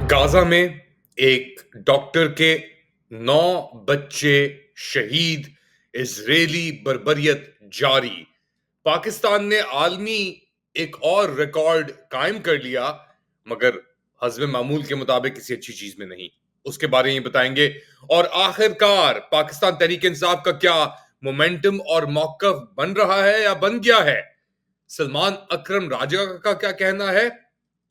Gaza में एक doctor के 9 बच्चे शहीद, इजरायली बर्बरियत जारी। पाकिस्तान ने आलमी एक और रिकॉर्ड कायम कर लिया, मगर हज़्ब मामूल के मुताबिक किसी अच्छी चीज में नहीं। उसके बारे में बताएंगे। और आखिरकार पाकिस्तान तहरीक इंसाफ का क्या मोमेंटम और मौकफ बन रहा है या बन गया है? सलमान अकरम राजा का क्या कहना है,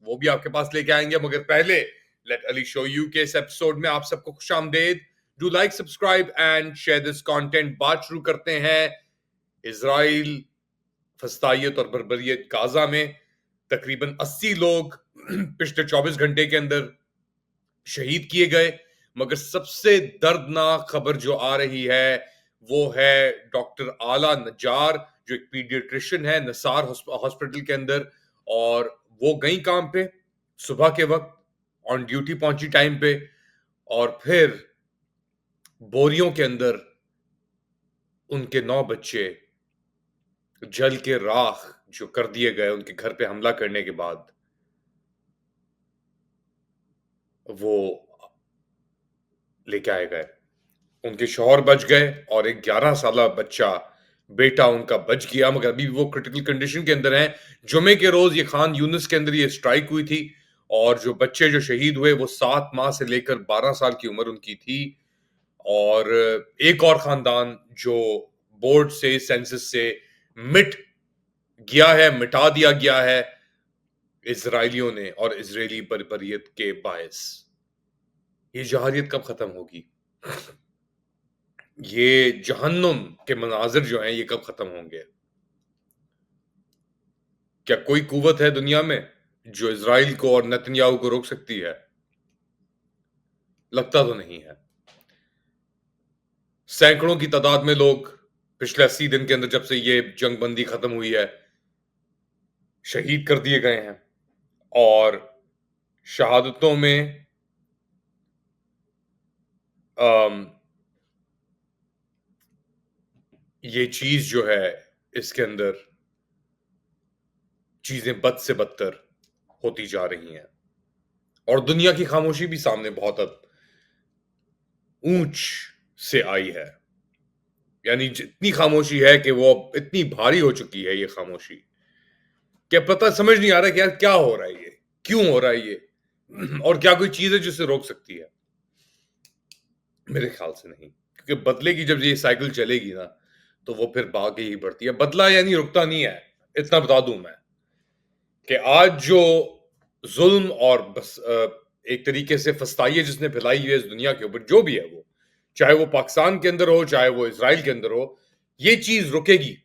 वो भी आपके पास लेके आएंगे। मगर पहले लेट अली शो यू के इस एपिसोड में आप सबको खुशामदीद। Do like, subscribe and share this content. बात शुरू करते हैं इजराइल फस्तायत और बर्बरियत। गाजा में तकरीबन 80 लोग पिछले 24 घंटे के अंदर शहीद किए गए। मगर सबसे दर्दनाक खबर जो आ रही है वो है डॉक्टर आला नजार, जो एक पीडियाट्रिशियन है नसार हॉस्पिटल के अंदर। और वो गई काम पे सुबह के वक्त, ऑन ड्यूटी पहुंची टाइम पे, और फिर बोरियों के अंदर उनके 9 बच्चे जल के राख जो कर दिए गए उनके घर पे हमला करने के बाद। वो लेके आए गए, उनके शौहर बच गए और एक 11 साल बच्चा बेटा उनका बच गया, मगर अभी वो क्रिटिकल कंडीशन के अंदर हैं। जुमे के रोज ये खान यूनिस के अंदर ये स्ट्राइक हुई थी, और जो बच्चे जो शहीद हुए वो 7 माह से लेकर 12 साल की उम्र उनकी थी। और एक और खानदान जो बोर्ड से सेंसस से मिट गया है, मिटा दिया गया है इजराइलियों ने और इजरायली बर्बरियत के बायस। ये जहारियत कब खत्म होगी? ये जहन्नुम के मनाजिर जो हैं ये कब खत्म होंगे? क्या कोई कुव्वत है दुनिया में जो इजराइल को और नेतन्याहू को रोक सकती है? लगता तो नहीं है। सैकड़ों की तादाद में लोग पिछले 80 दिन के अंदर, जब से ये जंगबंदी खत्म हुई है, शहीद कर दिए गए हैं। और शहादतों में अम, ये चीज जो है, इसके अंदर चीजें बद से बदतर होती जा रही हैं। और दुनिया की खामोशी भी सामने बहुत अब ऊंच से आई है। यानी जितनी खामोशी है कि वो अब इतनी भारी हो चुकी है ये खामोशी, क्या पता समझ नहीं आ रहा कि यार क्या हो रहा है, ये क्यों हो रहा है ये, और क्या कोई चीज है जिससे रोक सकती है? मेरे ख्याल से नहीं, क्योंकि बदले की जब ये साइकिल चलेगी ना, तो वो फिर भागे ही बढ़ती है। बदला यानी रुकता नहीं है। इतना बता दूं मैं कि आज जो जुल्म और बस एक तरीके से फस्ताई जिसने फैलाई हुई है इस दुनिया के ऊपर, जो भी है वो, चाहे वो पाकिस्तान के अंदर हो चाहे वो इसराइल के अंदर हो, ये चीज रुकेगी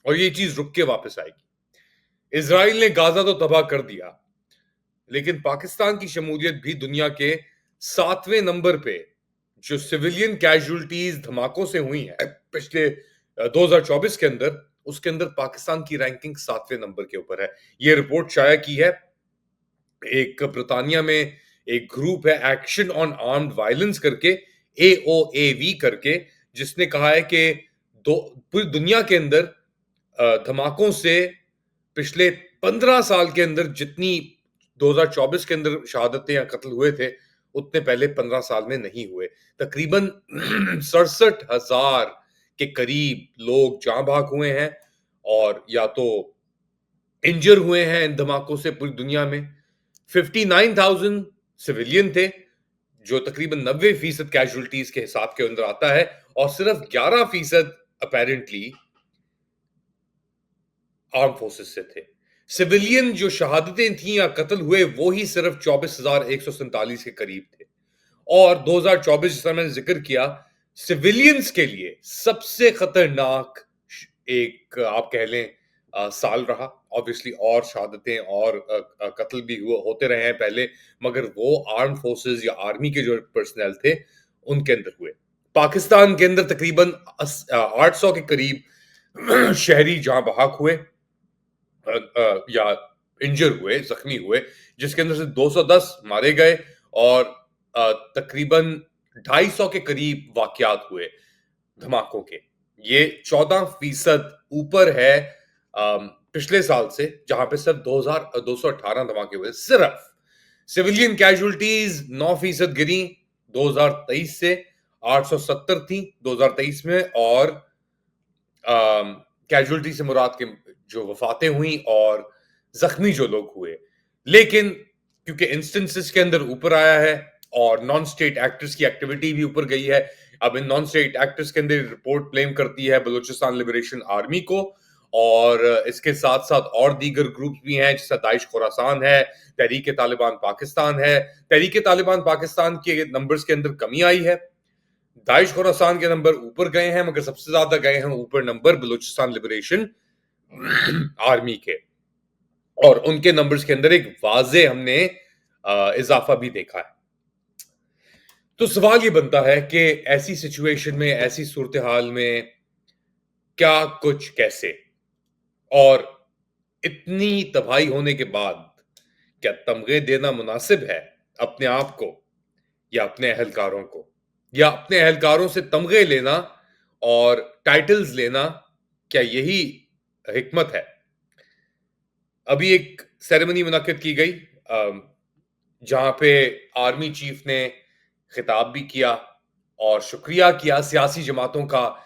और ये चीज रुक के वापस आएगी। इसराइल ने गाजा तो तबाह कर दिया, लेकिन पाकिस्तान की शमूलियत भी दुनिया के 7वें नंबर पे जो सिविलियन कैजुअलिटीज धमाकों से हुई है पिछले 2024 के अंदर, उसके अंदर पाकिस्तान की रैंकिंग 7वें नंबर के ऊपर है। यह रिपोर्ट शाया की है एक ब्रितानिया में एक ग्रुप है, एक्शन ऑन आर्म्ड वायलेंस करके, AOAV करके, जिसने कहा है कि पूरी दुनिया के अंदर धमाकों से पिछले 15 साल के अंदर जितनी 2024 के अंदर शहादतें या कत्ल हुए थे, उतने पहले 15 साल में नहीं हुए। तकरीबन 67,000 के करीब लोग जाँ भाग हुए हैं और या तो इंजर हुए हैं इन धमाकों से पूरी दुनिया में। 59,000 सिविलियन थे, जो तकरीबन 90% कैजुअलिटीज के हिसाब के अंदर आता है, और सिर्फ 11% अपेरेंटली आर्म फोर्सेस से थे। सिविलियन जो शहादतें थी या कत्ल हुए वो ही सिर्फ 24,147 के करीब थे। और 2024, जिसका मैंने जिक्र किया, सिविलियंस के लिए सबसे खतरनाक एक आप कह लें साल रहा। ऑब्वियसली और शहादतें और कत्ल भी हुए होते रहे हैं पहले, मगर वो आर्म फोर्सेस या आर्मी के जो पर्सनल थे उनके अंदर हुए। पाकिस्तान के अंदर तकरीबन 800 के करीब शहरी जहां बहाक हुए या इंजर हुए, जख्मी हुए, जिसके अंदर से 210 मारे गए और तकरीबन 250 के करीब वाकयात हुए धमाकों के। ये 14% ऊपर है पिछले साल से, जहां पे सिर्फ 2,218 धमाके हुए सिर्फ। सिविलियन कैजुअलिटीज 9% गिरी 2023 से, 870 थी 2023 में, और कैजुअलिटी से मुराद के जो वफातें हुई और जख्मी जो लोग हुए। लेकिन क्योंकि इंस्टेंसेस के अंदर ऊपर आया है और नॉन स्टेट एक्टर्स की एक्टिविटी भी ऊपर गई है, अब इन नॉन स्टेट एक्टर्स के अंदर रिपोर्ट ब्लेम करती है बलूचिस्तान लिबरेशन आर्मी को, और इसके साथ साथ और दीगर ग्रुप्स भी हैं, जैसा दाइश खुरासान है, तहरीक तालिबान पाकिस्तान है। तहरीक तालिबान पाकिस्तान के नंबर्स के अंदर कमी आई है, दाइश खुरासान के नंबर ऊपर गए हैं, मगर सबसे ज्यादा गए हैं ऊपर नंबर बलूचिस्तान लिबरेशन आर्मी के, और उनके नंबर्स के अंदर एक वाजे हमने इजाफा भी देखा है। तो सवाल ये बनता है कि ऐसी सिचुएशन में, ऐसी सूरत हाल में क्या कुछ कैसे, और इतनी तबाही होने के बाद क्या तमगे देना मुनासिब है अपने आप को या अपने अहलकारों को, या अपने अहलकारों से तमगे लेना और टाइटल्स लेना, क्या यही हिकमत है? अभी एक सेरेमनी मुनक्किद की गई जहां पे आर्मी चीफ ने खिताब भी किया और शुक्रिया किया सियासी जमातों का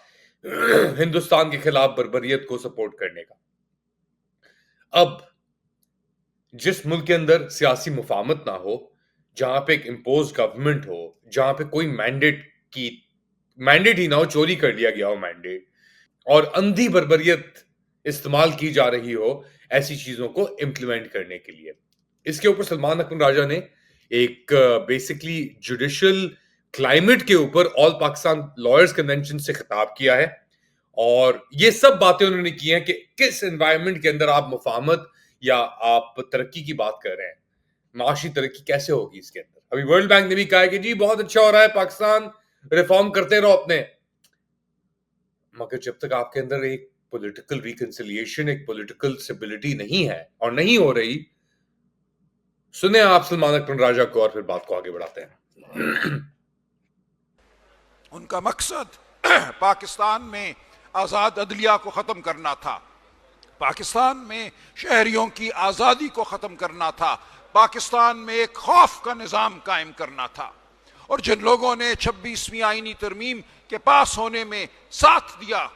हिंदुस्तान के खिलाफ बर्बरियत को सपोर्ट करने का। अब जिस मुल्क के अंदर सियासी मुफाहमत ना हो, जहां पे एक इम्पोज गवर्नमेंट हो, जहां पे कोई मैंडेट ही ना हो, चोरी कर लिया गया हो मैंडेट, और अंधी बर्बरियत इस्तेमाल की जा रही हो ऐसी चीजों को इम्प्लीमेंट करने के लिए, इसके ऊपर सलमान अकबर राजा ने एक बेसिकली जुडिशियल क्लाइमेट के ऊपर ऑल पाकिस्तान लॉयर्स कन्वेंशन से खिताब किया है, और ये सब बातें उन्होंने की हैं कि किस एनवायरनमेंट के अंदर आप मुफाहमत या आप तरक्की की बात कर रहे हैं, माशी तरक्की कैसे होगी इसके अंदर। अभी वर्ल्ड बैंक ने भी कहा है कि जी बहुत अच्छा हो रहा है पाकिस्तान, रिफॉर्म करते रहो अपने, मगर जब तक आपके अंदर एक पॉलिटिकल रिकंसिलिएशन, एक पॉलिटिकल स्टेबिलिटी नहीं है और नहीं हो रही, सुने आप सलमान अकबर राजा को और फिर बात को आगे बढ़ाते हैं। उनका मकसद पाकिस्तान में आज़ाद अदलिया को ख़त्म करना था, पाकिस्तान में शहरियों की आज़ादी को ख़त्म करना था, पाकिस्तान में एक खौफ का निज़ाम कायम करना था। और जिन लोगों ने 26वीं आईनी तरमीम के पास होने में साथ दिया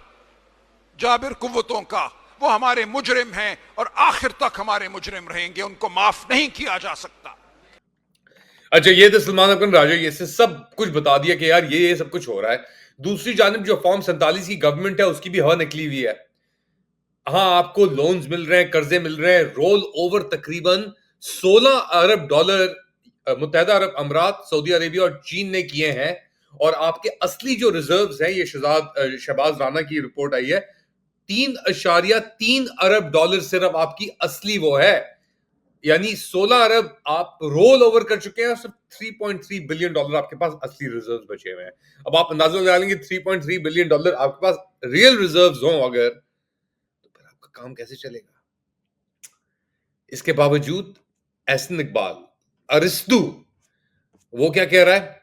जाबिर कुव्वतों का, वो हमारे मुजरिम हैं और आखिर तक हमारे मुजरिम रहेंगे, उनको माफ नहीं किया जा सकता। अच्छा, ये तो सलमान अकबर राजा ये से सब कुछ बता दिया कि यार ये सब कुछ हो रहा है। दूसरी जानिब जो फॉर्म 47 की गवर्नमेंट है उसकी भी हवा निकली हुई है। हाँ, आपको लोन्स मिल रहे हैं, कर्जे मिल रहे हैं, रोल ओवर तकरीबन 16 अरब डॉलर मुत्तहदा अरब अमीरात, सऊदी अरेबिया और चीन ने किए हैं, और आपके असली जो रिजर्व्स हैं, ये शहबाज राना की रिपोर्ट आई है, 3.3 अरब डॉलर सिर्फ आपकी असली वो है, यानी 16 अरब आप रोल ओवर कर चुके हैं, सिर्फ 3.3 बिलियन डॉलर आपके पास असली रिजर्व्स बचे हुए हैं। अब आप अंदाजा लगा लेंगे 3.3 बिलियन डॉलर आपके पास रियल रिजर्व्स हो अगर, तो फिर आपका काम कैसे चलेगा? इसके बावजूद एहसन इकबाल अरिस्तु वो क्या कह रहा है,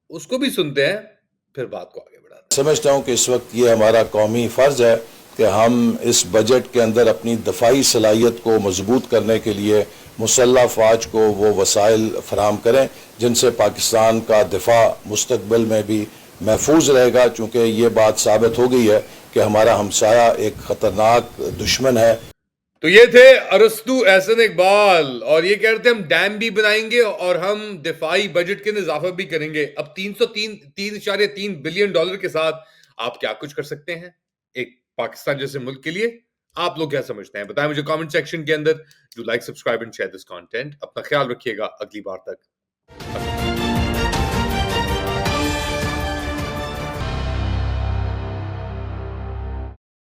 उसको भी सुनते हैं, फिर बात को आगे बढ़ाते हैं। समझता हूँ कि इस वक्त ये हमारा कौमी फ़र्ज़ है कि हम इस बजट के अंदर अपनी दफाई सलाहियत को मजबूत करने के लिए मुसल्लह फ़ौज को वो वसाइल फराहम करें जिनसे पाकिस्तान का दिफा मुस्तकबिल में भी महफूज रहेगा, चूँकि ये बात साबित हो गई है कि हमारा हमसाया एक ख़तरनाक दुश्मन है। तो ये थे अरस्तु एहसन इकबाल, और ये कह रहे थे हम डैम भी बनाएंगे और हम दिफाई बजट के इजाफा भी करेंगे। अब 3.3 बिलियन डॉलर के साथ आप क्या कुछ कर सकते हैं एक पाकिस्तान जैसे मुल्क के लिए? आप लोग क्या समझते हैं बताएं मुझे कमेंट सेक्शन के अंदर। Do like, subscribe and share this content. अपना ख्याल रखिएगा, अगली बार तक।